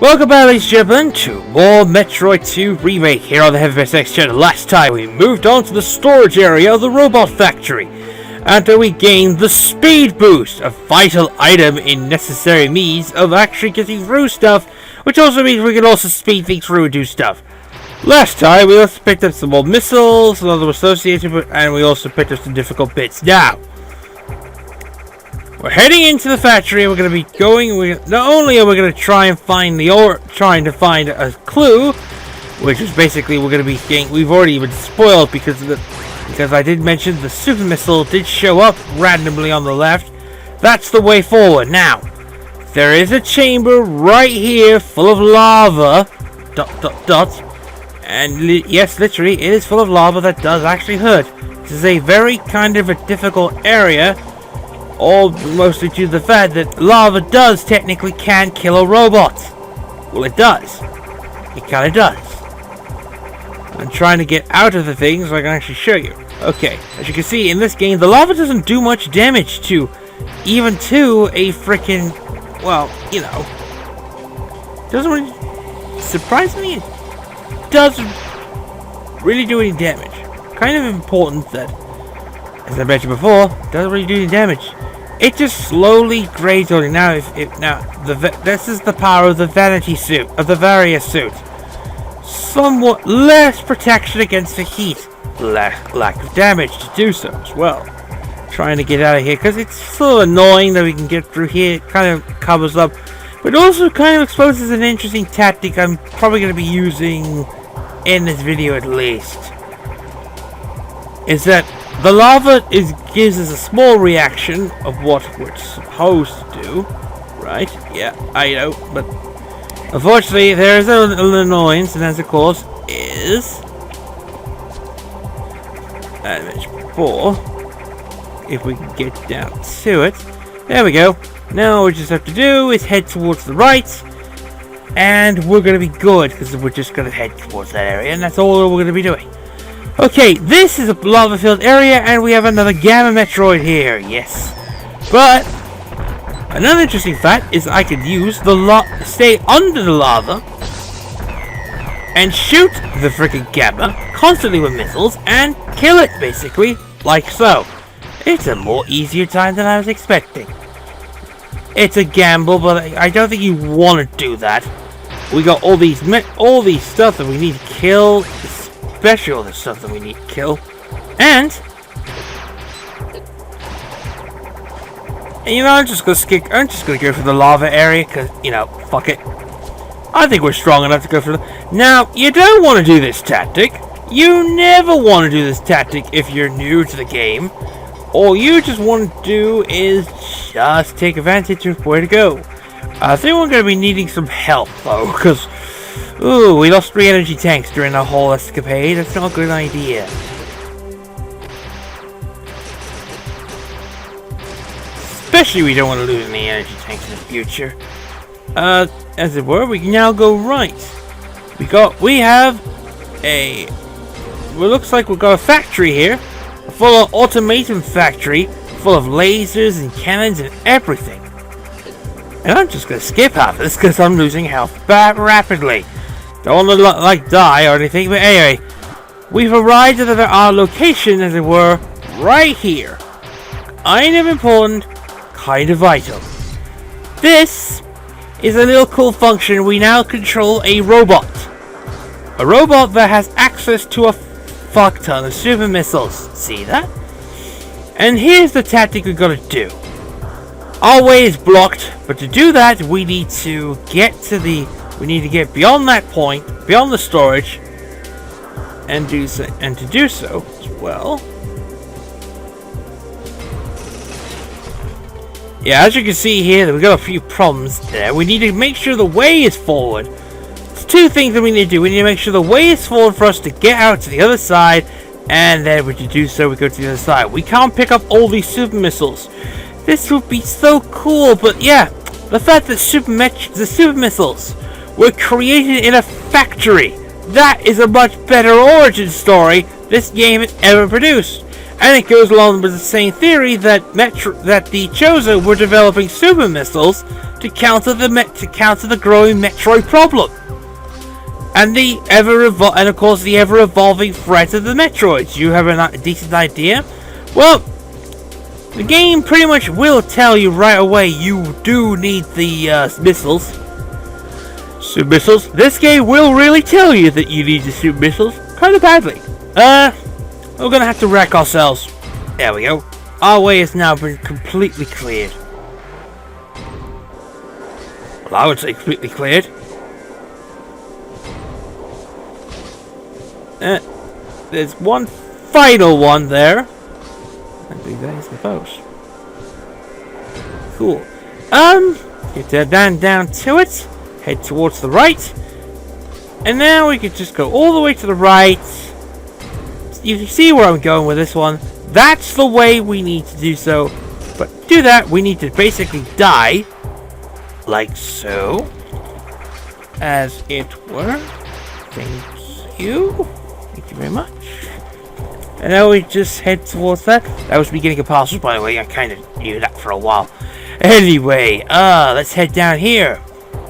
Welcome back, ladies and gentlemen, to more Metroid 2 Remake here on the Heavy Best X channel. Last time we moved on to the storage area of the robot factory, after we gained the speed boost, a vital item in necessary means of actually getting through stuff, which also means we can also speed things through and do stuff. Last time we also picked up some more missiles and other associated with, and we also picked up some difficult bits. Now, we're heading into the factory. We're going to be going. Not only are we going to try and find trying to find a clue, which is basically we're going to be getting. We've already been spoiled because I did mention the super missile did show up randomly on the left. That's the way forward. Now, there is a chamber right here full of lava. ... And yes, literally, it is full of lava that does actually hurt. This is a very kind of a difficult area. All mostly due to the fact that lava does technically can kill a robot. Well, it does. It kind of does. I'm trying to get out of the thing so I can actually show you. Okay, as you can see in this game, the lava doesn't do much damage to a freaking, well, you know, doesn't really surprise me. It doesn't really do any damage. Kind of important that, as I mentioned before, doesn't really do any damage. It just slowly grades on it. Now, this is the power of the vanity suit, of the Varia suit. Somewhat less protection against the heat, lack of damage to do so as well. Trying to get out of here because it's so annoying that we can get through here. It kind of covers up, but also kind of exposes an interesting tactic I'm probably going to be using in this video at least. Is that the lava gives us a small reaction of what we're supposed to do, right? Yeah, I know, but unfortunately there is an annoyance, and as of course is, as I mentioned before, if we can get down to it, there we go. Now all we just have to do is head towards the right, and we're going to be good, because we're just going to head towards that area, and that's all we're going to be doing. Okay, this is a lava-filled area, and we have another Gamma Metroid here, yes. But another interesting fact is I could use stay under the lava and shoot the freaking Gamma constantly with missiles and kill it, basically, like so. It's a more easier time than I was expecting. It's a gamble, but I don't think you want to do that. We got all these stuff that we need to kill. Especially all the stuff that we need to kill. And you know, I'm just gonna go for the lava area, because, you know, fuck it. I think we're strong enough to go for Now, you don't want to do this tactic. You never want to do this tactic if you're new to the game. All you just want to do is just take advantage of where to go. I think we're going to be needing some help, though, because ooh, we lost 3 energy tanks during the whole escapade. That's not a good idea. Especially we don't want to lose any energy tanks in the future. As it were, we can now go right. Well, looks like we've got a factory here. A full of automation factory, full of lasers and cannons and everything. And I'm just going to skip half of this because I'm losing health rapidly. Don't want to die or anything, but anyway, we've arrived at our location, as it were, right here. Kind of important, kind of vital. This is a little cool function. We now control a robot. A robot that has access to a fuck ton of super missiles. See that? And here's the tactic we're gonna do. Our way is blocked, but to do that, we need to get beyond that point, beyond the storage, and to do so as well. Yeah, as you can see here, we got a few problems there. We need to make sure the way is forward. There's 2 things that we need to do. We need to make sure the way is forward for us to get out to the other side, and then when you do so, we go to the other side. We can't pick up all these super missiles. This would be so cool, but yeah, the fact that the super missiles were created in a factory, that is a much better origin story this game has ever produced. And it goes along with the same theory that the Chosen were developing super missiles to counter the growing Metroid problem, and of course the ever evolving threat of the Metroids. You have a decent idea? Well, the game pretty much will tell you right away you do need the missiles. Super missiles. This game will really tell you that you need the super missiles kind of badly. We're gonna have to wreck ourselves. There we go. Our way has now been completely cleared. Well, I would say completely cleared. There's one final one there. I believe that is the boss. Cool. Get down to it. Head towards the right. And now we could just go all the way to the right. You can see where I'm going with this one. That's the way we need to do so. But to do that, we need to basically die. Like so. As it were. Thank you. Thank you very much. And now we just head towards that. That was me getting a parcel, by the way. I kind of knew that for a while. Anyway, let's head down here.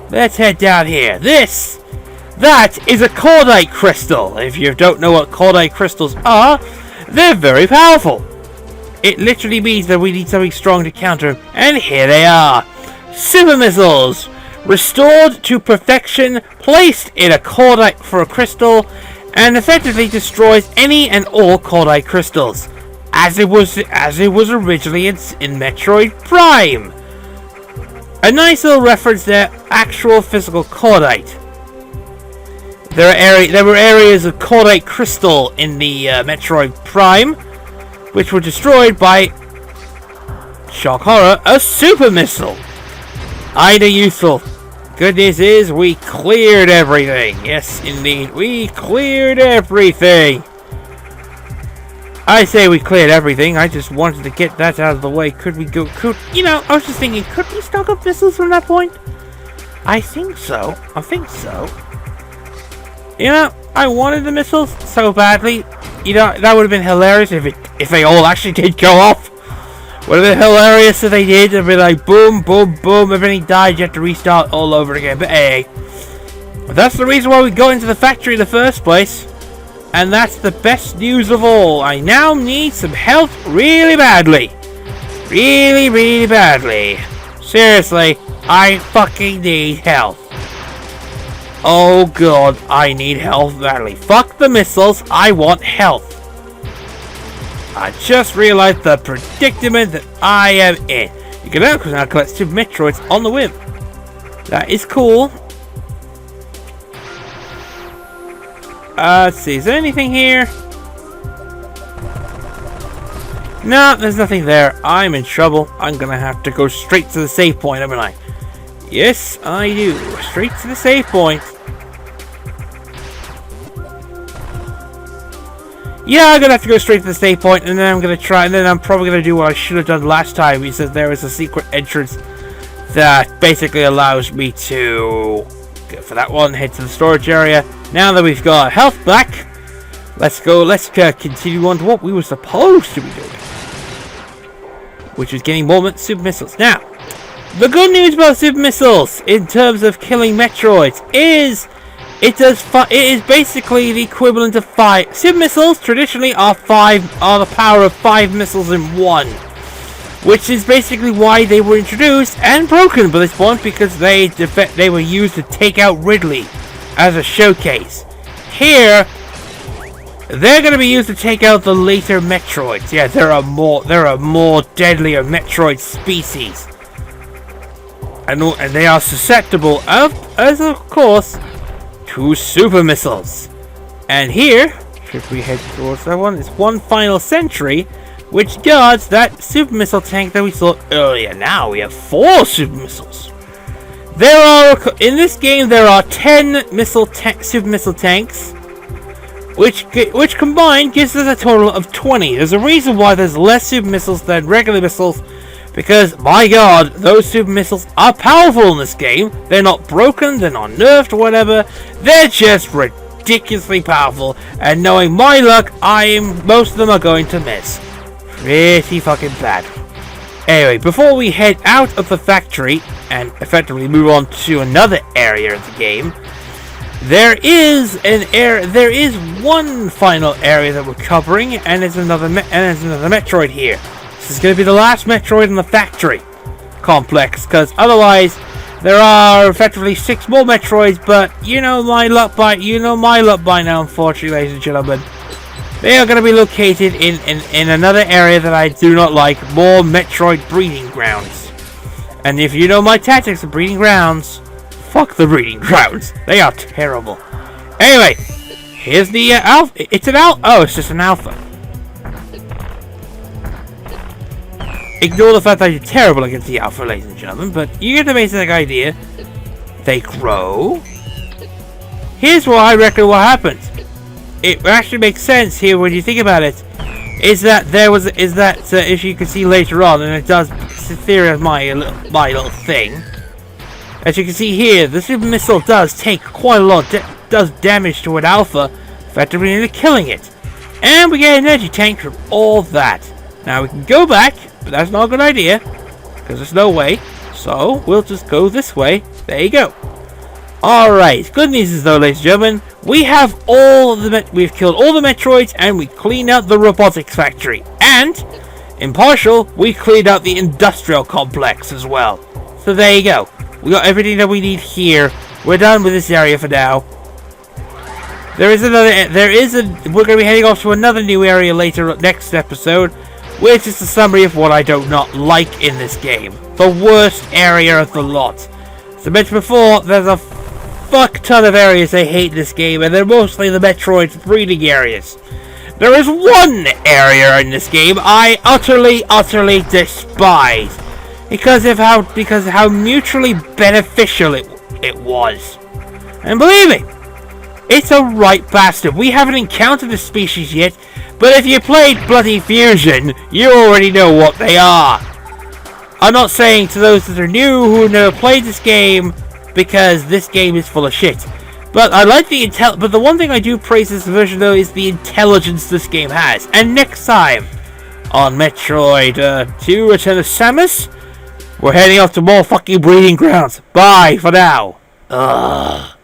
Let's head down here. That is a cordite crystal. If you don't know what cordite crystals are, they're very powerful. It literally means that we need something strong to counter them. And here they are. Super missiles. Restored to perfection, placed in a cordite for a crystal, and effectively destroys any and all cordite crystals, as it was originally in Metroid Prime. A nice little reference there, actual physical cordite. There were areas of cordite crystal in the Metroid Prime, which were destroyed by, shock horror, a super missile. Either useful. Good news is we cleared everything. Yes, indeed, we cleared everything. I say we cleared everything. I just wanted to get that out of the way. I was just thinking, could we stock up missiles from that point? I think so. I wanted the missiles so badly. That would have been hilarious if they all actually did go off. Would have been hilarious if they did. It'd be like boom, boom, boom. Everything died. You have to restart all over again. But hey, that's the reason why we got into the factory in the first place. And that's the best news of all. I now need some health really badly. Really, really badly. Seriously, I fucking need health. Oh god, I need health badly. Fuck the missiles, I want health. I just realized the predicament that I am in. You can now collect Super Metroids on the whim. That is cool. Let's see, is there anything here? No, there's nothing there. I'm in trouble. I'm gonna have to go straight to the save point, haven't I? Yes, I do. Straight to the save point. Yeah, I'm gonna have to go straight to the save point, and then I'm probably gonna do what I should have done last time. He said there is a secret entrance that basically allows me to, for that one, head to the storage area. Now that we've got health back, let's continue on to what we were supposed to be doing, which is getting more super missiles. Now, the good news about super missiles in terms of killing Metroids is it is basically the equivalent of 5 super missiles. Traditionally, are the power of 5 missiles in one, which is basically why they were introduced and broken by this point, because they were used to take out Ridley as a showcase. Here, they're going to be used to take out the later Metroids. Yeah, there are more deadlier Metroid species, and they are susceptible of course, to super missiles. And here, should we head towards that one? It's one final sentry, which guards that super missile tank that we saw earlier. Now we have 4 super missiles. In this game there are 10 super missile tanks, which combined gives us a total of 20. There's a reason why there's less super missiles than regular missiles, because my god, those super missiles are powerful in this game. They're not broken, they're not nerfed or whatever. They're just ridiculously powerful, and knowing my luck, most of them are going to miss. Pretty fucking bad. Anyway, before we head out of the factory and effectively move on to another area of the game, there is one final area that we're covering, and there's another Metroid here. This is going to be the last Metroid in the factory complex, because otherwise there are effectively 6 more Metroids, but you know my luck by now, unfortunately, ladies and gentlemen. They are going to be located in another area that I do not like, more Metroid breeding grounds. And if you know my tactics of breeding grounds, fuck the breeding grounds. They are terrible. Anyway, here's the alpha. It's an alpha. Oh, it's just an alpha. Ignore the fact that you're terrible against the alpha, ladies and gentlemen, but you get the basic idea. They grow. Here's what I reckon what happens. It actually makes sense here when you think about it. Is that if you can see later on, and it does theorize my little thing. As you can see here, the super missile does take quite a lot, does damage to an alpha, effectively into killing it. And we get an energy tank from all that. Now we can go back, but that's not a good idea, because there's no way. So we'll just go this way. There you go. Alright, good news is though, ladies and gentlemen, we've killed all the Metroids, and we cleaned out the robotics factory. And, in partial, we cleaned out the industrial complex as well. So there you go. We got everything that we need here. We're done with this area for now. We're going to be heading off to another new area later next episode, which is a summary of what I do not like in this game. The worst area of the lot. As I mentioned before, there's a fuck ton of areas I hate in this game, and they're mostly the Metroid's breeding areas. There is one area in this game I utterly despise. Because of how mutually beneficial it was. And believe me, it's a right bastard. We haven't encountered the species yet, but if you played Bloody Fusion, you already know what they are. I'm not saying to those that are new who have never played this game, because this game is full of shit. But I like the but the one thing I do praise this version though is the intelligence this game has. And next time on Metroid 2 Return of Samus, we're heading off to more fucking breeding grounds. Bye for now. Ugh.